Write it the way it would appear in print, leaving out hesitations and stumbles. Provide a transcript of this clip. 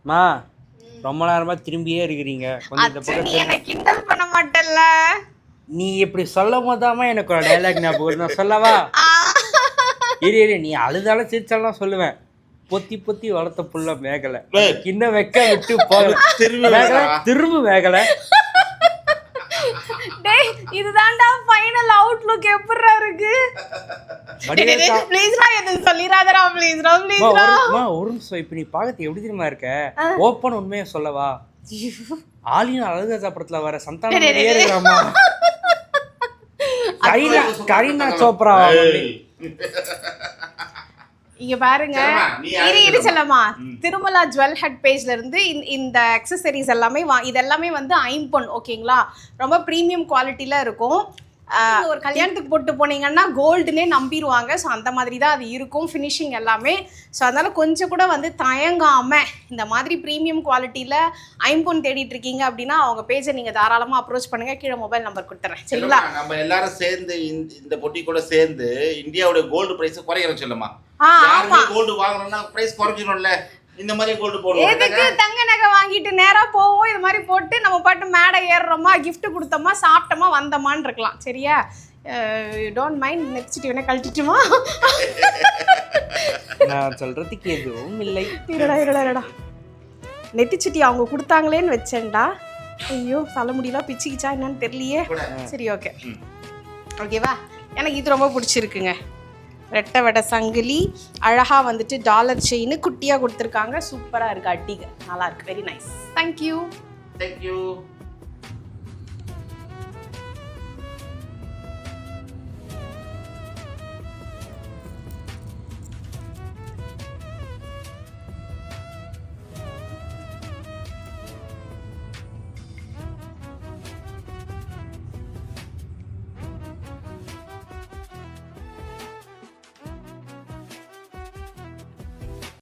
மா ரொம்ப நேரமா திரும்பியே இருக்கிறீங்க, கொஞ்சம் இந்த பக்கம் என்ன கிண்டல் பண்ண மாட்டல்ல? நீ இப்படி சொல்லும் போதாமா எனக்கு ஒரு டைலாக் ஞாபகம் நான் சொல்லவா? இரு நீ அழுதாலும் சிரிச்சாலும் சொல்லுவேன். பொத்தி பொத்தி வளர்த்த புள்ள மேகலை கிண்ண வைக்க விட்டு போகல திரும்ப மேகலை. டேய் இதுதான்டா ஃபைனல் அவுட்லுக் எப்பறா இருக்கு? ப்ளீஸ்ரா எதுவும் சொல்லிராதடா ப்ளீஸ்ரா. ஒரு நிமிஷம், இப்போ நீ பார்க்கறது எப்படி தெரியுமா இருக்க? ஓப்பன் உண்மையை சொல்லவா? ஆலினா அழகா படத்துல வர சந்தானம் ஏறுறாமா? கரீனா சோப்ரா. இங்க பாருங்க, இரு செல்லம்மா. திருமலா ஜுவல் ஹட் பேஜ்ல இருந்து இந்த அக்சசரிஸ் எல்லாமே இதெல்லாமே வந்து ஐம்பொன், ஓகேங்களா? ரொம்ப ப்ரீமியம் குவாலிட்டியில இருக்கும். ஒரு கல்யாணத்துக்கு போட்டு போனீங்கன்னா கோல்டுனே நம்பிடுவாங்க. ஸோ அந்த மாதிரி தான் அது இருக்கும் ஃபினிஷிங் எல்லாமே. ஸோ அதனால் கொஞ்சம் கூட வந்து தயங்காமல் இந்த மாதிரி ப்ரீமியம் குவாலிட்டியில் ஐம்பொன் தேடிட்டு இருக்கீங்க அப்படின்னா அவங்க பேஜை நீங்கள் தாராளமாக அப்ரோச் பண்ணுங்கள். கீழே மொபைல் நம்பர் கொடுத்துறேன், சரிங்களா? நம்ம எல்லாரும் சேர்ந்து இந்த பொட்டி கூட சேர்ந்து இந்தியாவோட கோல்டு பிரைஸ் குறையணும் சொல்லுமா? கோல்டு வாங்கணும்னா பிரைஸ் குறைஞ்சிடும்ல. இந்த மாதிரி கோல்டு போடுவோம். எதுக்கு தங்க நகை வாங்கிட்டு நேரா போவோம், இது மாதிரி போட்டு நம்ம பாட்டு மேடை ஏறுறோமா, கிஃப்ட் கொடுத்தோமா, சாப்பிட்டோமா, வந்தோமான்னு இருக்கலாம், சரியா? Don't mind. நெக்ஸ்ட் வேணா கழட்டிட்டுமா? நான் சொல்றதுக்கு எதுவும் இல்லை. இருடா நெத்திச்சுட்டி அவங்க கொடுத்தாங்களேன்னு வச்சேன்டா. ஐயோ தலைமுடியெல்லாம் பிச்சுக்கிச்சா என்னன்னு தெரியலையே. சரி ஓகே ஓகேவா, எனக்கு இது ரொம்ப பிடிச்சிருக்குங்க. ரெட்டை வடை சங்கிலி, அழகாக வந்துட்டு டாலர் செயின் குட்டியாக கொடுத்துருக்காங்க. சூப்பராக இருக்குது, அட்டிக நல்லா இருக்குது, வெரி நைஸ். தேங்க்யூ.